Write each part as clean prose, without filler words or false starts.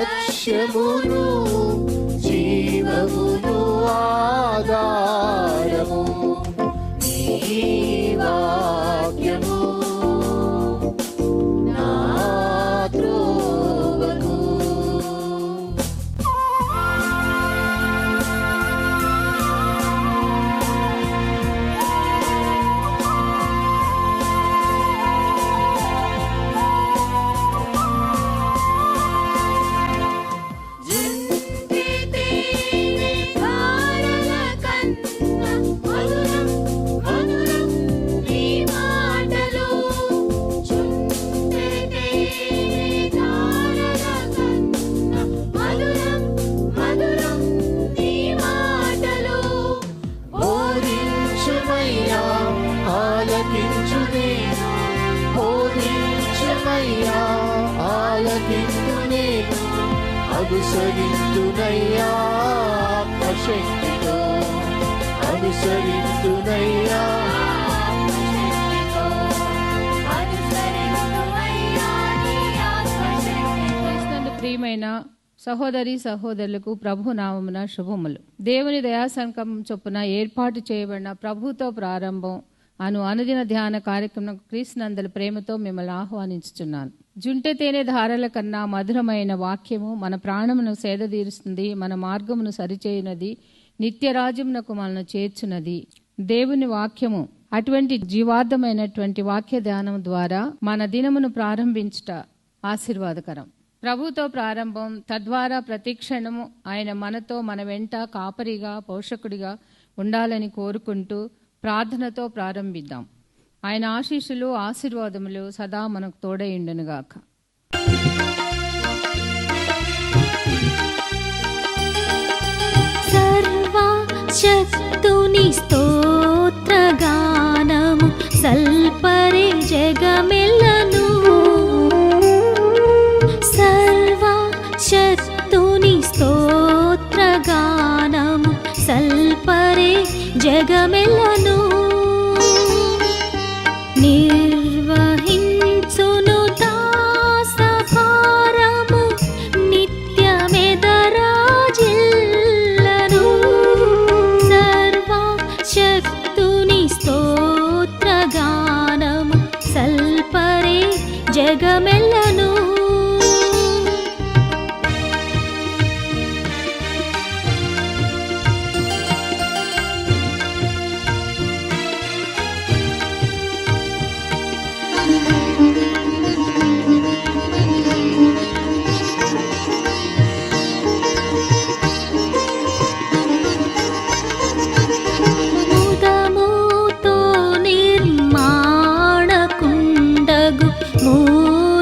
లక్ష్యమును జీవమును ఆధారము నీ వాక్యము నా త్రోవకు. అనుసరింతునయ్యా ఆత్మశక్తితో, అనుసరింతునయ్యా. ప్రియమైన సహోదరి సహోదరులకు ప్రభు నామమున శుభములు. దేవుని దయాసంకల్పం చొప్పున ఏర్పాటు చేయబడిన ప్రభుతో ప్రారంభం అనుదిన ధ్యాన కార్యక్రమం క్రీస్తునందల ప్రేమతో మిమ్మల్ని ఆహ్వానించుచున్నాను. జుంటె తేనె ధారల కన్నా మధురమైన వాక్యము మన ప్రాణమును సేదతీరుస్తుంది, మన మార్గమును సరిచేయునది, నిత్యరాజ్యమునకు మనను చేర్చున్నది. దేవుని వాక్యము అటువంటి జీవార్థమైనటువంటి వాక్య ధ్యానం ద్వారా మన దినమును ప్రారంభించుట ఆశీర్వాదకరం. ప్రభుతో ప్రారంభం, తద్వారా ప్రతిక్షణము ఆయన మనతో, మన వెంట కాపరిగా, పోషకుడిగా ఉండాలని కోరుకుంటూ ప్రార్థనతో ప్రారంభిద్దాం. ఆయన ఆశీస్సులు ఆశీర్వాదములు సదా మనకు తోడైండునుగాక. సర్వశక్తుని స్తోత్రగానము సల్పరే జగమెల్లను. సర్వశక్తుని స్తోత్రగానము సల్పరే జగమెల్లను. నిర్వహించును దాసకారము నిత్యమెదరాజిల్లను. సర్వశక్తుని స్తోత్రగానము సల్పరే జగమెల్లను.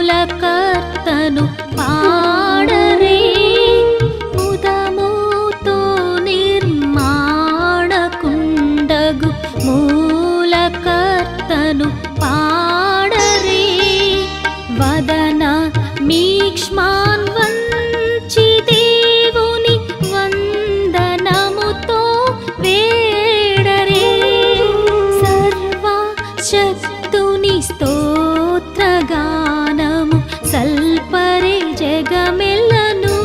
మూలకర్తను పాడరే, ముదముతో నిర్మాణకుండగు మూలకర్తను పాడరే. వదన మీక్ష్మాన్ వంచి దేవుని వందనముతో వేడరే. సర్వశక్తుని స్తోత్రగానము సల్పరే జగమెల్లను.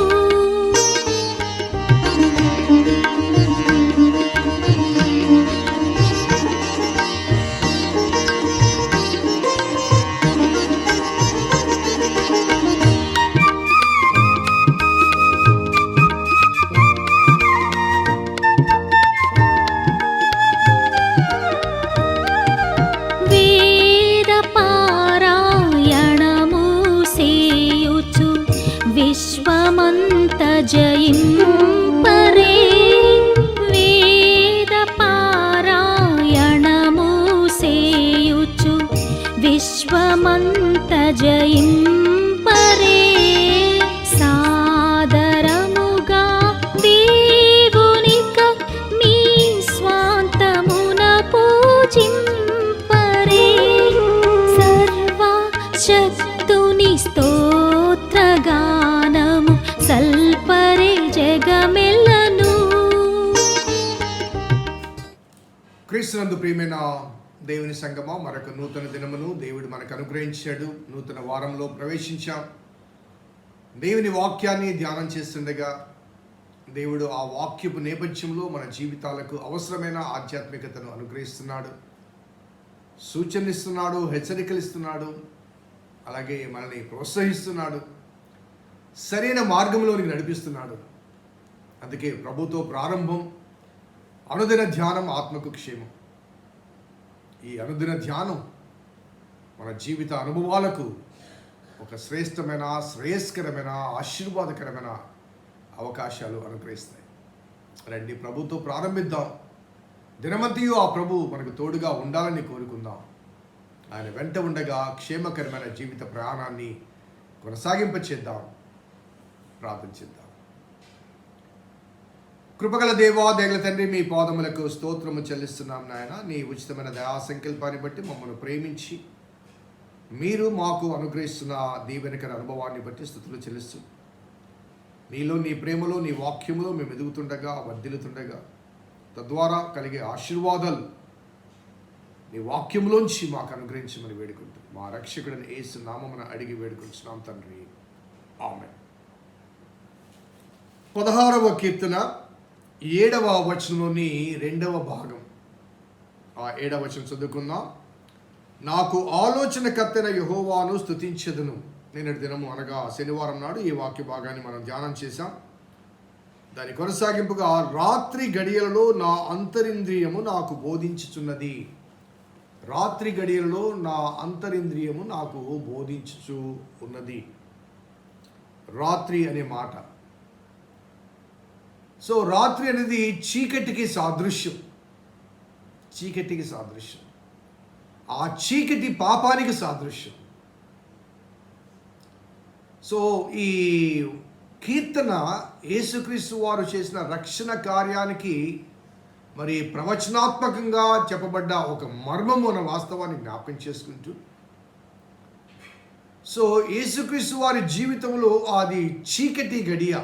విశ్వమంత జయింపరే. వేద పారాయణము సేయుచు విశ్వమంత జయింపరే. సాదరముగా దేవునిక మీ స్వాంతమున పూజింపరే. సర్వశక్తుని స్తోత్రగానము సల్పరే జగమెల్లను. క్రీస్తునందు ప్రియమైన దేవుని సంగమా, మరొక నూతన దినమును దేవుడు మనకు అనుగ్రహించాడు. నూతన వారంలో ప్రవేశించాం. దేవుని వాక్యాన్ని ధ్యానం చేస్తుండగా దేవుడు ఆ వాక్యపు నేపథ్యంలో మన జీవితాలకు అవసరమైన ఆధ్యాత్మికతను అనుగ్రహిస్తున్నాడు, సూచనలిస్తున్నాడు, హెచ్చరికలు ఇస్తున్నాడు, అలాగే మనల్ని ప్రోత్సహిస్తున్నాడు, సరైన మార్గంలోనికి నడిపిస్తున్నాడు. అందుకే ప్రభుతో ప్రారంభం, అనుదిన ధ్యానం ఆత్మకు క్షేమం. ఈ అనుదిన ధ్యానం మన జీవిత అనుభవాలకు ఒక శ్రేష్టమైన, శ్రేయస్కరమైన, ఆశీర్వాదకరమైన అవకాశాలు అనుగ్రహిస్తాయి. రండి ప్రభుతో ప్రారంభిద్దాం. దినమంతయు ఆ ప్రభు మనకు తోడుగా ఉండాలని కోరుకుందాం. ఆయన వెంట ఉండగా క్షేమకరమైన జీవిత ప్రయాణాన్ని కొనసాగింపచేద్దాం. ప్రార్థించేద్దాం. కృపగల దేవా, దయగల తండ్రి, మీ పాదములకు స్తోత్రము చెల్లిస్తున్నాం నాయన. నీ ఉచితమైన దయా సంకల్పాన్ని బట్టి మమ్మల్ని ప్రేమించి మీరు మాకు అనుగ్రహిస్తున్న దీవెనకర అనుభవాన్ని బట్టి స్తుతులు చెల్లిస్తూ, నీలో, నీ ప్రేమలో, నీ వాక్యములో మేము ఎదుగుతుండగా, వర్ధిల్లుతుండగా, తద్వారా కలిగే ఆశీర్వాదాలు నీ వాక్యంలోంచి మాకు అనుగ్రహించమని వేడుకుంటూ మా రక్షకుడిని యేసు నామమున అడిగి వేడుకుంటున్నాం తండ్రి. ఆమేన్. 16వ కీర్తన 7వ వచనంలోని 2వ భాగం. ఆ 7వ వచనం చదువుకుందాం. నాకు ఆలోచనకర్తైన యెహోవాను స్తుతించెదను. నిన్నటి దినము అనగా శనివారం నాడు ఈ వాక్య భాగాన్ని మనం ధ్యానం చేశాం. దాని కొనసాగింపుగా, రాత్రి గడియలలో నా అంతరింద్రియము నాకు బోధించుచున్నది. రాత్రి గడియలలో నా అంతరింద్రియము నాకు బోధించుచు ఉన్నది. రాత్రి అనే మాట. సో రాత్రి అనేది చీకటికి సాదృశ్యం. చీకటికి సాదృశ్యం. ఆ చీకటి పాపానికి సాదృశ్యం. సో ఈ కీర్తన యేసుక్రీస్తు వారు చేసిన రక్షణ కార్యానికి మరి ప్రవచనాత్మకంగా చెప్పబడ్డ ఒక మర్మము అన్న వాస్తవాన్ని జ్ఞాపకం చేసుకుంటూ, సో యేసుక్రీస్తు వారి జీవితంలో అది చీకటి గడియ.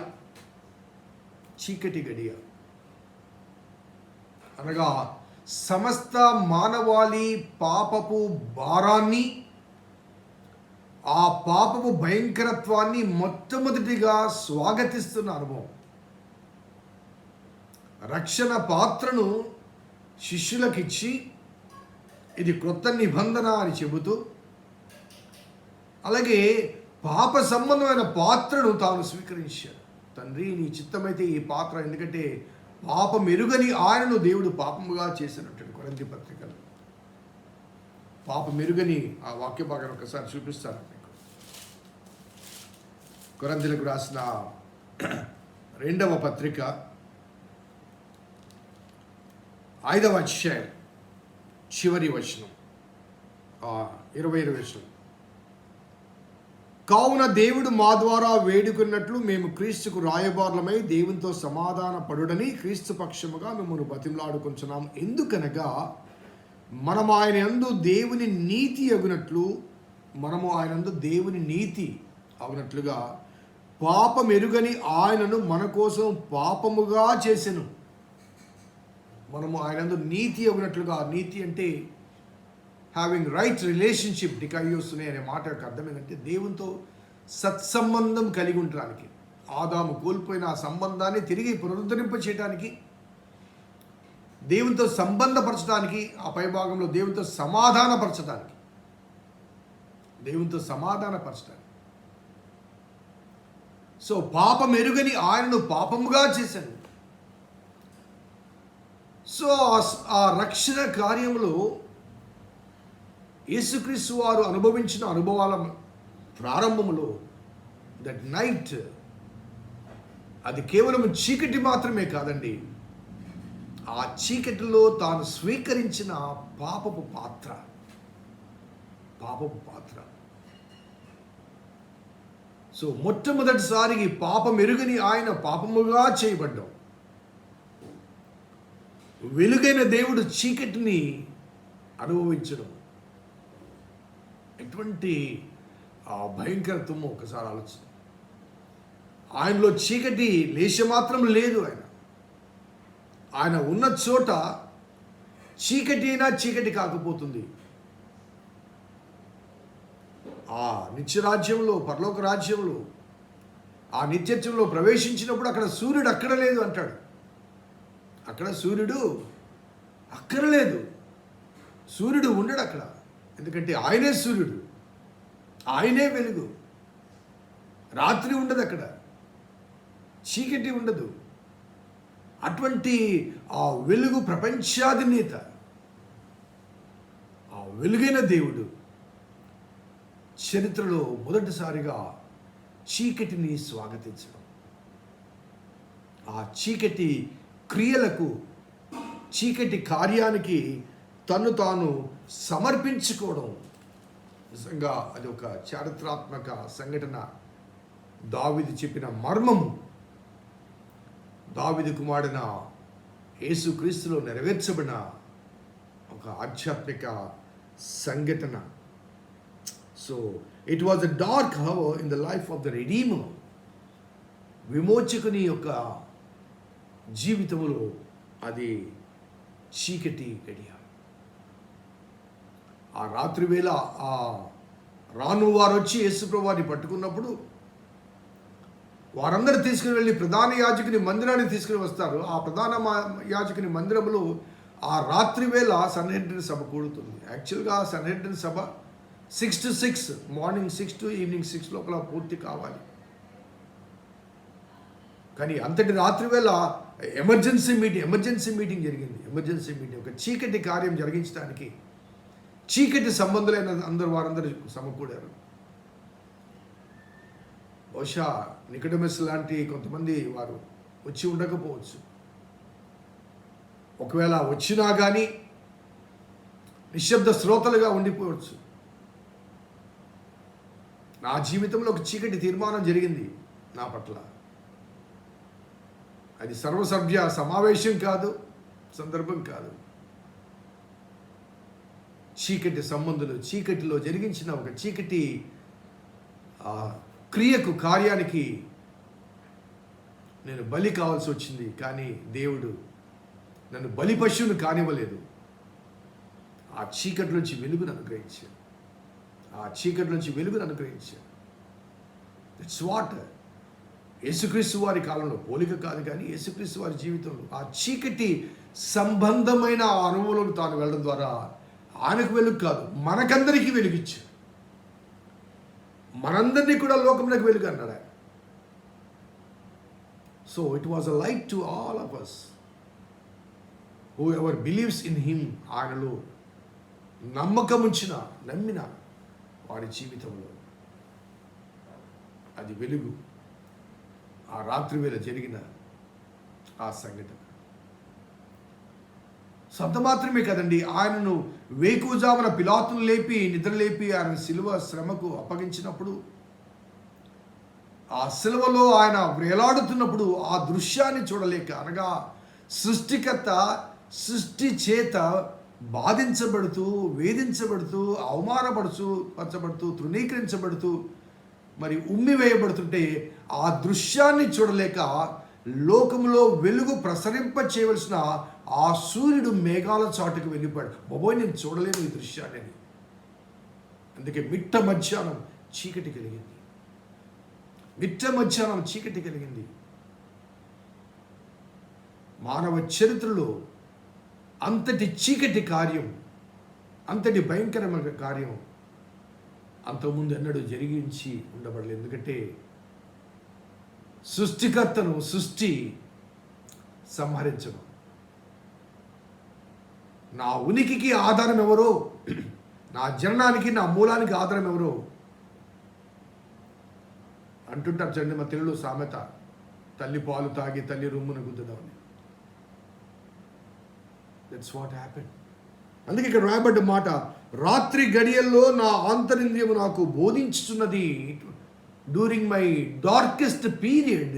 చీకటి గడియ అనగా సమస్త మానవాళి పాపపు భారాన్ని, ఆ పాపపు భయంకరత్వాన్ని మొట్టమొదటిగా స్వాగతిస్తున్న అనుభవం. రక్షణ పాత్రను శిష్యులకిచ్చి ఇది క్రొత్త నిబంధన అని చెబుతూ, అలాగే పాప సంబంధమైన పాత్రను తాను స్వీకరించాడు. తండ్రి, నీ చిత్తమైతే ఈ పాత్ర, ఎందుకంటే పాపం ఎరుగని ఆయనను దేవుడు పాపముగా చేసినట్టు కొరింథీ పత్రికలు. పాపం ఎరుగని ఆ వాక్య భాగాన్ని ఒకసారి చూపిస్తాను మీకు. కొరింథీలకు రాసిన 2వ పత్రిక 5వ అధ్యాయం చివరి వచనం, 20వ వచనం. కావున దేవుడు మా ద్వారా వేడుకున్నట్లు మేము క్రీస్తుకు రాయబారులమై దేవునితో సమాధాన పడుడని క్రీస్తు పక్షముగా మిమ్మల్ని బతిమలాడుకుంటున్నాం. ఎందుకనగా మనము ఆయన యందు దేవుని నీతి అగునట్లు, అవునట్లుగా పాపం ఎరుగని ఆయనను మన కోసం పాపముగా చేసెను. మనము ఆయన యందు నీతి అగునట్లుగా, నీతి అంటే హ్యావింగ్ రైట్ రిలేషన్షిప్, డికైయోసునే అనే మాట యొక్క అర్థం ఏంటంటే దేవునితో సత్సంబంధం కలిగి ఉండడానికి. ఆదాము కోల్పోయిన ఆ సంబంధాన్ని తిరిగి పునరుద్ధరింప చేయడానికి, దేవునితో సంబంధపరచడానికి, ఆ పై భాగంలో దేవునితో సమాధానపరచడానికి. సో పాపం ఎరుగని ఆయనను పాపముగా చేశాను. సో ఆ రక్షణ కార్యంలో యేసుక్రీస్తు వారు అనుభవించిన అనుభవాల ప్రారంభంలో, దట్ నైట్, అది కేవలం చీకటి మాత్రమే కాదండి. ఆ చీకటిలో తాను స్వీకరించిన పాపపు పాత్ర. సో మొట్టమొదటిసారికి పాపం ఎరుగని ఆయన పాపముగా చేయబడ్డాం. వెలుగైన దేవుడు చీకటిని అనుభవించడం ఎటువంటి భయంకరత్వమో ఒకసారి ఆలోచన. ఆయనలో చీకటి లేశమాత్రం లేదు. ఆయన ఉన్న చోట చీకటి అయినా చీకటి కాకపోతుంది. ఆ నిత్యరాజ్యంలో, పరలోక రాజ్యంలో ఆ నిత్యత్వంలో ప్రవేశించినప్పుడు అక్కడ సూర్యుడు అక్కడ లేదు అంటాడు. అక్కడ సూర్యుడు అక్కడ లేదు, సూర్యుడు ఉండడు అక్కడ. ఎందుకంటే ఆయనే సూర్యుడు, ఆయనే వెలుగు. రాత్రి ఉండదు అక్కడ, చీకటి ఉండదు. అటువంటి ఆ వెలుగు ప్రపంచాధినేత, ఆ వెలుగైన దేవుడు చరిత్రలో మొదటిసారిగా చీకటిని స్వాగతించడం, ఆ చీకటి క్రియలకు, చీకటి కార్యానికి తను తాను సమర్పించుకోవడం, నిజంగా అది ఒక చారిత్రాత్మక సంఘటన. దావీదు చెప్పిన మర్మము దావీదు కుమారుడైన యేసుక్రీస్తులో నెరవేర్చబడిన ఒక ఆధ్యాత్మిక సంఘటన. So it was a dark hour in the life of the redeemer. విమోచకుని యొక్క జీవితంలో అది చీకటి గడియ. ఆ రాత్రి వేళ ఆ రాను వారు వచ్చి యేసుప్రభువు వారిని పట్టుకున్నప్పుడు వారందరూ తీసుకుని వెళ్ళి ప్రధాన యాజకుని మందిరానికి తీసుకుని వస్తారు. ఆ ప్రధాన యాజకుని మందిరంలో ఆ రాత్రి వేళ సన్హెడ్రిన్ సభ కూడుతుంది. యాక్చువల్గా Sanhedrin Sabha 6 to 6, morning 6 to evening 6 లోపల పూర్తి కావాలి. కానీ అంతటి రాత్రి వేళ ఎమర్జెన్సీ మీటింగ్ జరిగింది. ఎమర్జెన్సీ మీటింగ్, ఒక చీకటి కార్యం జరిగించడానికి చీకటి సంబంధులైన వారందరూ సమకూడారు. బహుశా నికోడెమస్ లాంటి కొంతమంది వారు వచ్చి ఉండకపోవచ్చు. ఒకవేళ వచ్చినా కానీ నిశ్శబ్ద శ్రోతలుగా ఉండిపోవచ్చు. నా జీవితంలో ఒక చీకటి తీర్మానం జరిగింది నా పట్ల. అది సర్వసభ్య సమావేశం కాదు, సందర్భం కాదు. చీకటి సంబంధులు చీకటిలో జరిగించిన ఒక చీకటి క్రియకు, కార్యానికి నేను బలి కావాల్సి వచ్చింది. కానీ దేవుడు నన్ను బలి పశువును కానివ్వలేదు. ఆ చీకటి నుంచి వెలుగును అనుగ్రహించాడు. ఇట్స్ వాట్ యేసుక్రీస్తు వారి కాలంలో, పోలిక కాదు కానీ యేసుక్రీస్తు వారి జీవితంలో ఆ చీకటి సంబంధమైన ఆ అనుభవంలోకి తాను వెళ్ళడం ద్వారా ఆయనకు వెలుగు కాదు, మనకందరికీ వెలుగిచ్చాడు. మనందరినీ కూడా లోకంలోకి వెలుగు అన్నాడు ఆయన. So it was a light to all of us whoever believes in him. ఆయనలో నమ్మిన వారి జీవితంలో అది వెలుగు. ఆ రాత్రి వేళ జరిగిన ఆ సంఘటన. సో అంత మాత్రమే కదండి, ఆయనను వేకువజామున పిలాతును నిద్రలేపి ఆయన శిలువ శ్రమకు అప్పగించినప్పుడు, ఆ శిలువలో ఆయన వేలాడుతున్నప్పుడు ఆ దృశ్యాన్ని చూడలేక, అనగా సృష్టికర్త సృష్టి చేత బాధించబడుతూ, వేధించబడుతూ, అవమానపరచబడుతూ, తృణీకరించబడుతూ, మరి ఉమ్మివేయబడుతుంటే ఆ దృశ్యాన్ని చూడలేక లోకంలో వెలుగు ప్రసరింప చేయవలసిన ఆ సూర్యుడు మేఘాల చాటుకు వెళ్ళిపోయాడు. బాబోయ్, నేను చూడలేను ఈ దృశ్యాన్ని. అందుకే మిట్ట మధ్యాహ్నం చీకటి కలిగింది. మానవ చరిత్రలో అంతటి చీకటి కార్యం, అంతటి భయంకరమైన కార్యం అంతకుముందు ఎన్నడూ జరిగించి ఉండబడలేదు. ఎందుకంటే సృష్టికర్తను సృష్టి సంహరించను. నా ఉనికికి ఆధారం ఎవరో, నా జననానికి, నా మూలానికి ఆధారం ఎవరో అంటుంటారు చూడండి. మా తెలుగులో సామెత, తల్లి పాలు తాగి తల్లి రొమ్మున గుద్దుదామని. That's what happened. అందుకే ఇక్కడ రాయబడ్డ మాట, రాత్రి గడియల్లో నా ఆంతరింద్రియము నాకు బోధించుతున్నది. During my darkest period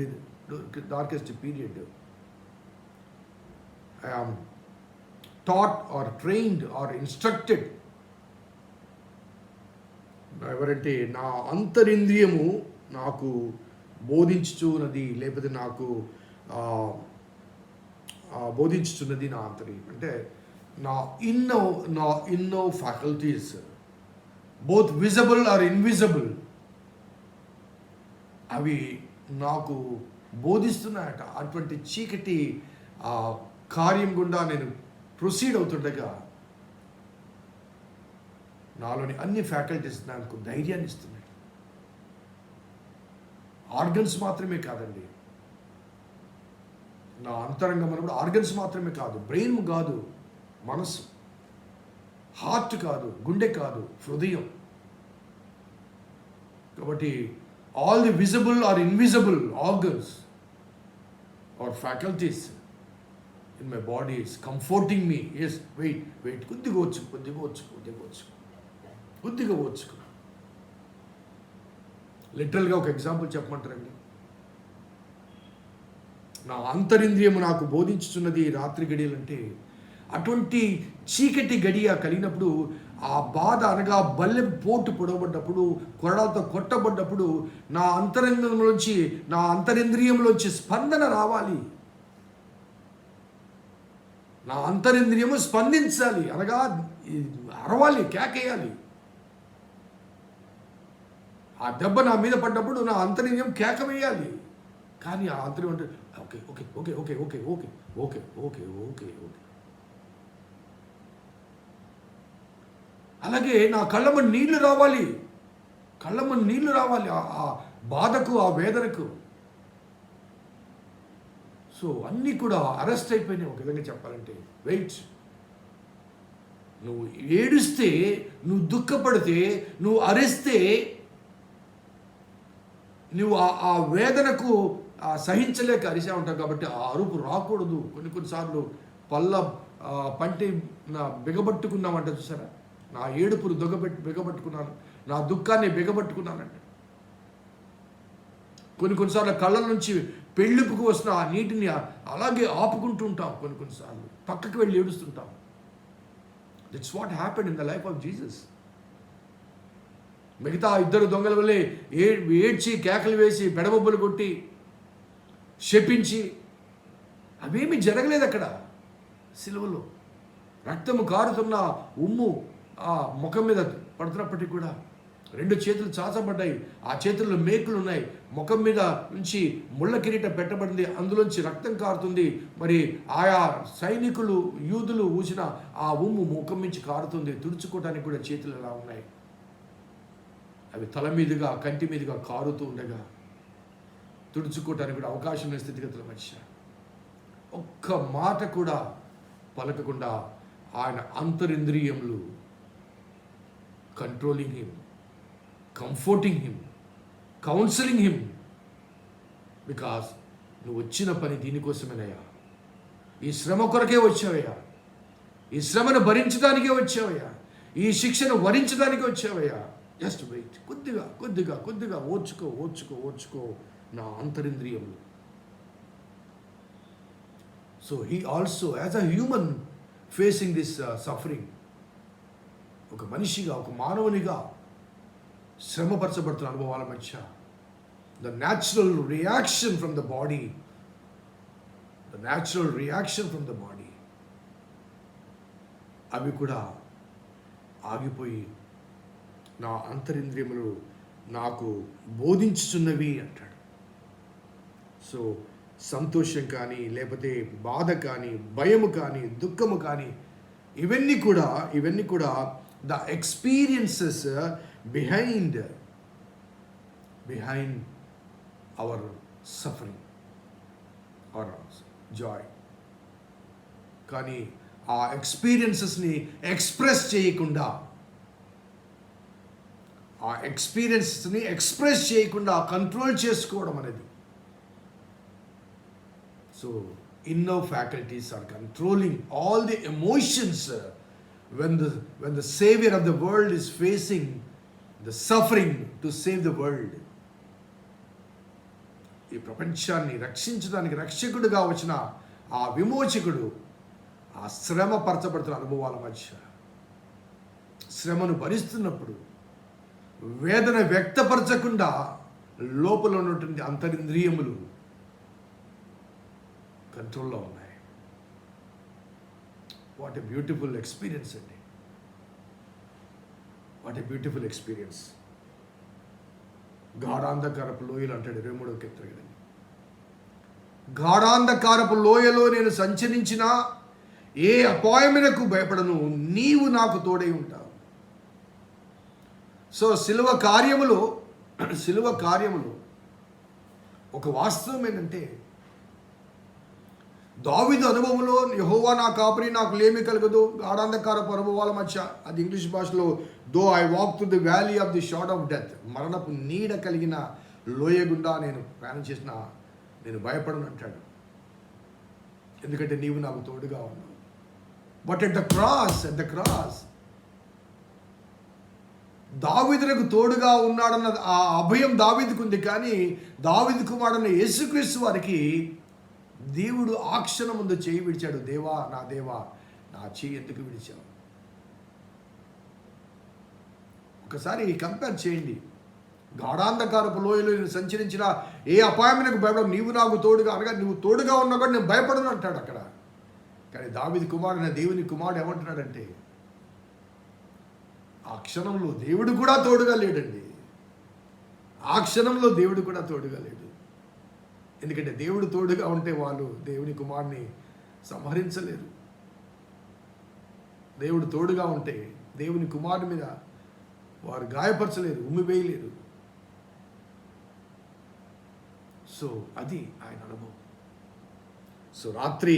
I am taught or trained or instructed. ఎవరంటే నా అంతరింద్రియము నాకు బోధించుచున్నది, లేకపోతే నాకు బోధించుచున్నది నా అంతర్యం. అంటే నా inner faculties, both visible or invisible, అవి నాకు బోధిస్తున్నాయట. అటువంటి చీకటి కార్యం గుండా నేను ప్రొసీడ్ అవుతుండగా నాలోని అన్ని ఫ్యాకల్టీస్ నాకు ధైర్యాన్ని ఇస్తున్నాయి. ఆర్గన్స్ మాత్రమే కాదండి, నా అంతరంగం కూడా ఆర్గన్స్ మాత్రమే కాదు, బ్రెయిన్ కాదు, మనసు, హార్ట్ కాదు, గుండె కాదు, హృదయం. కాబట్టి all the visible or invisible organs or faculties in my body is comforting me. Yes, wait కొద్దిగా వచ్చుకో. లిటరల్గా ఒక ఎగ్జాంపుల్ చెప్పమంటారండి. నా అంతరింద్రియము నాకు బోధించుతున్నది రాత్రి గడియలంటే, అటువంటి చీకటి గడియ కలిగినప్పుడు, ఆ బాధ అనగా బల్లెం పోటు పొడవబడ్డప్పుడు, కొరడాలతో కొట్టబడ్డప్పుడు నా అంతరంగంలోంచి, నా అంతరింద్రియంలోంచి స్పందన రావాలి. నా అంతరింద్రియము స్పందించాలి, అనగా అరవాలి, కేకేయాలి. ఆ దెబ్బ నా మీద పడ్డప్పుడు నా అంతరింద్రియం కేక వేయాలి. కానీ ఆ అంతర్యం అంటే okay okay okay okay okay okay okay okay okay okay. అలాగే నా కళ్ళమ్మ నీళ్లు రావాలి, ఆ బాధకు, ఆ వేదనకు. సో అన్నీ కూడా అరెస్ట్ అయిపోయినాయి. ఒక విధంగా చెప్పాలంటే, వెయిట్, నువ్వు ఏడుస్తే, నువ్వు దుఃఖపడితే, నువ్వు అరిస్తే, నువ్వు ఆ వేదనకు సహించలేక అరిసా ఉంటావు. కాబట్టి ఆ అరుపు రాకూడదు. కొన్నిసార్లు పంటి బిగబట్టుకున్నామంట, చూసారా? నా ఏడుపును బిగబట్టుకున్నాను, నా దుఃఖాన్ని బిగబట్టుకున్నానంట. కొన్నిసార్లు కళ్ళ నుంచి పెళ్ళిపుకు వస్తున్న ఆ నీటిని అలాగే ఆపుకుంటూ ఉంటాం. కొన్నిసార్లు పక్కకి వెళ్ళి ఏడుస్తుంటాం. That's what happened in the life of Jesus. మిగతా ఇద్దరు దొంగల వల్లే ఏడ్చి, కేకలు వేసి, బెడబొబ్బలు కొట్టి, శపించి, అవేమీ జరగలేదు అక్కడ. సిలువలో రక్తము కారుతున్న ఉమ్ము ఆ ముఖం మీద పడుతున్నప్పటికీ కూడా 2 చేతులు చాచబడ్డాయి, ఆ చేతుల్లో మేకులు ఉన్నాయి, ముఖం మీద నుంచి ముళ్ళ కిరీటం పెట్టబడింది, అందులోంచి రక్తం కారుతుంది. మరి ఆయా సైనికులు, యూదులు ఊసిన ఆ ఉమ్ము ముఖం నుంచి కారుతుంది. తుడుచుకోవడానికి కూడా చేతులు ఎలా ఉన్నాయి, అవి తల మీదుగా, కంటి మీదుగా కారుతూ ఉండగా తుడుచుకోవటానికి కూడా అవకాశం లేని స్థితిగతుల మధ్య ఒక్క మాట కూడా పలకకుండా ఆయన అంతరింద్రియములు controlling him, comforting him, counselling him. Because నువ్వు వచ్చిన పని దీనికోసమేనయ్యా, ఈ శ్రమ కొరకే వచ్చావయ్యా, ఈ శ్రమను భరించడానికే వచ్చావయ్యా, ఈ శిక్షను వరించడానికే వచ్చావయ్యా. జస్ట్ వెయిట్, కొద్దిగా ఓర్చుకో నా అంతరింద్రియములు. So he also as a human facing this suffering, ఒక మనిషిగా, ఒక మానవునిగా శ్రమపరచబడుతున్న అనుభవాల మధ్య the natural reaction from the body అవి కూడా ఆగిపోయి నా అంతరింద్రియములు నాకు బోధించుచున్నవి అంటాడు. సో సంతోషం కానీ, లేకపోతే బాధ కానీ, భయము కానీ, దుఃఖము కానీ, ఇవన్నీ కూడా the experiences behind hour suffering are Joy. కానీ ఆ ఎక్స్పీరియన్సెస్ని ఎక్స్ప్రెస్ చేయకుండా, కంట్రోల్ చేసుకోవడం అనేది. So inner faculties are controlling all the emotions when the savior of the world is facing the suffering to save the world. ఈ ప్రపంచాన్ని రక్షించడానికి రక్షకుడిగా వచ్చిన ఆ విమోచకుడు ఆ శ్రమ పరచబడుతున్న అనుభవాల మధ్య, శ్రమను భరిస్తున్నప్పుడు వేదన వ్యక్తపరచకుండా లోపల ఉన్నటువంటి అంతరింద్రియములు కంట్రోల్లో ఉన్నాయి. వాట్ ఎ బ్యూటిఫుల్ ఎక్స్పీరియన్స్ అండి, వాట్ ఎ బ్యూటిఫుల్ ఎక్స్పీరియన్స్. గాఢాంధకారపు లోయలు అంటాడు 23వ కీర్తన కదండి. గాఢాంధకారపు లోయలో నేను సంచరించిన ఏ అపాయమునకు భయపడను, నీవు నాకు తోడై ఉంటావు. సో శిలువ కార్యములో ఒక వాస్తవం ఏంటంటే, దావీదు అనుభవంలో యెహోవా నా కాపరి, నాకు లేమి కలగదు, గాఢాంధకారపు అనుభవాల మధ్య, అది ఇంగ్లీష్ భాషలో though I walk to the valley of the shadow of death, మరణపు నీడ కలిగిన లోయ గుండా నేను ప్రయాణం చేసిన నేను భయపడను అంటాడు. ఎందుకంటే నీవు నాకు తోడుగా ఉన్నావు. బట్ ఎట్ ద క్రాస్ దావీదునకు తోడుగా ఉన్నాడన్న ఆ అభయం దావీదుకు ఉంది. కానీ దావీదు కుమారుడైన యేసుక్రీస్తు వారికి దేవుడు ఆ క్షణం ముందు చేయి విడిచాడు. దేవా నా చేయి ఎందుకు విడిచావు? ఒకసారి కంపేర్ చేయండి. గాఢాంధకారపు లోయలో నేను సంచరించిన ఏ అపాయమునకు భయపడను, నీవు నాకు తోడుగా, అనగా నువ్వు తోడుగా ఉన్నా కూడా నేను భయపడను అంటాడు అక్కడ. కానీ దావీదు కుమారుడైన దేవుని కుమారుడు ఏమంటున్నాడంటే, ఆ క్షణంలో దేవుడు కూడా తోడుగా లేడండి. ఆ క్షణంలో దేవుడు కూడా తోడుగా లేడు. ఎందుకంటే దేవుడు తోడుగా ఉంటే వాళ్ళు దేవుని కుమారుని సంహరించలేరు. దేవుడు తోడుగా ఉంటే దేవుని కుమారుని మీద వారు గాయపరచలేరు, ఉమ్మివేయలేరు. సో అది ఆయన అనుభవం. సో రాత్రి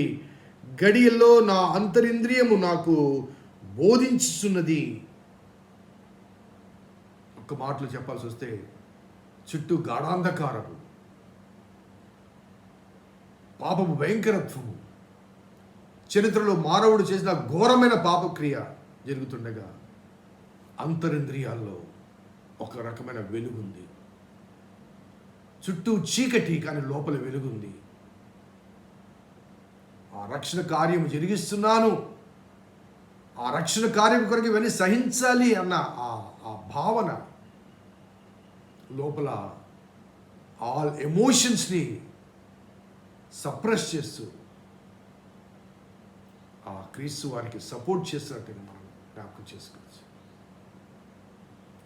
గడియల్లో నా అంతరింద్రియము నాకు బోధించుచున్నది. ఒక్క మాటలు చెప్పాల్సి వస్తే, చుట్టూ గాఢాంధకారము, పాపము భయంకరత్వము, చరిత్రలో మానవుడు చేసిన ఘోరమైన పాపక్రియ జరుగుతుండగా అంతరింద్రియాల్లో ఒక రకమైన వెలుగుంది. చుట్టూ చీకటి, కానీ లోపల వెలుగుంది. ఆ రక్షణ కార్యం జరిగిస్తున్నాను, ఆ రక్షణ కార్యం కొరకు ఇవన్నీ సహించాలి అన్న ఆ భావన లోపల ఆల్ ఎమోషన్స్ని సప్రెస్ చేస్తూ ఆ క్రీస్తు వారికి సపోర్ట్ చేస్తున్నట్టుగా మనం జ్ఞాపకం చేసుకోవచ్చు.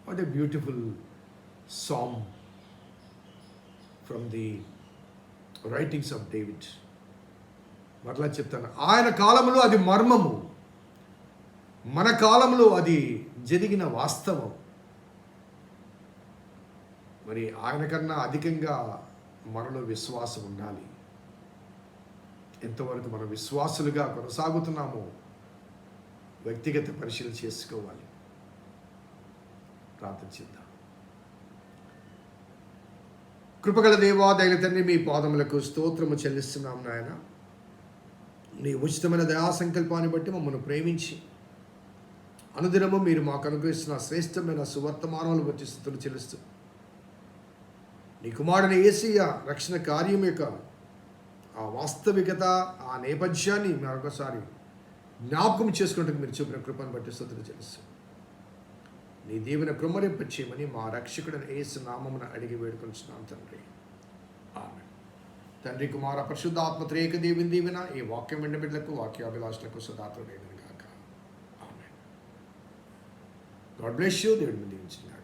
What a beautiful song from the writings of David. మరలా చెప్తాను, ఆయన కాలంలో అది మర్మము, మన కాలంలో అది జరిగిన వాస్తవం. మరి ఆయన కన్నా అధికంగా మనలో విశ్వాసం ఉండాలి. ఎంతవరకు మనం విశ్వాసులుగా కొనసాగుతున్నామో వ్యక్తిగత పరిశీలన చేసుకోవాలి. ప్రార్థన చేద్దాం. కృపగల దేవా, దయల తండ్రి, మీ పాదములకు స్తోత్రము చెల్లిస్తున్నాం నాయన. నీ ఉచితమైన దయా సంకల్పాన్ని బట్టి మమ్మల్ని ప్రేమించి అనుదినము మీరు మాకు అనుగ్రహిస్తున్న శ్రేష్టమైన సువర్తమానములు బట్టి స్తుతులు చెల్లిస్తూ, నీ కుమారుని యేసయ్య రక్షణ కార్యం యొక్క ఆ వాస్తవికత, ఆ నేపథ్యాన్ని మరొకసారి జ్ఞాపకం చేసుకున్నట్టుకు మీరు చూపిన కృపను బట్టి స్తుతులు చెల్లిస్తూ, నీ దీవెన కృమ్మరింపచేయమని మా రక్షకుడైన యేసు నామమున అడిగి వేడుకొంచున్నాం తండ్రి. ఆమేన్. తండ్రి, కుమార పరిశుద్ధాత్మ త్రియేక దేవుని దీవెన ఈ వాక్యం విన్న బిడ్డలకు, వాక్యాభిలాషులకు సదాతోడేదను గాక. ఆమేన్. God bless you. దేవుడిని దీవించుగాక.